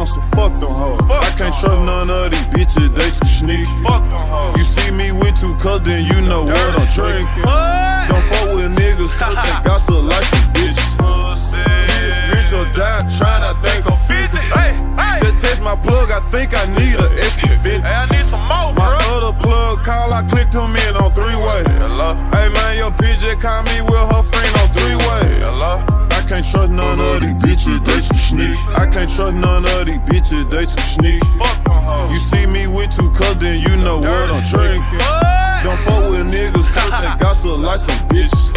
so fuck them hoes. I can't trust none of these bitches, they too sneaky. Fuck them hoes. You see me with two cuz, then you know what I'm drinking. Don't fuck with niggas cause they gossip like some bitches. Rich or die, tryna think I'm 50. Just test my plug, I think I need an extra 50. Hey, I need some more, bro. My other plug call, I clicked him in on 3-way. Hello. Hey man, your PJ call me with her friend on 3-way. Hello. I can't trust none of these bitches, they too sneaky. I can't trust none of these bitches, they too sneaky. Fuck them hoes. You see me with two cuz, then you know what I'm drinking. Don't fuck with niggas cause they gossip like some bitches.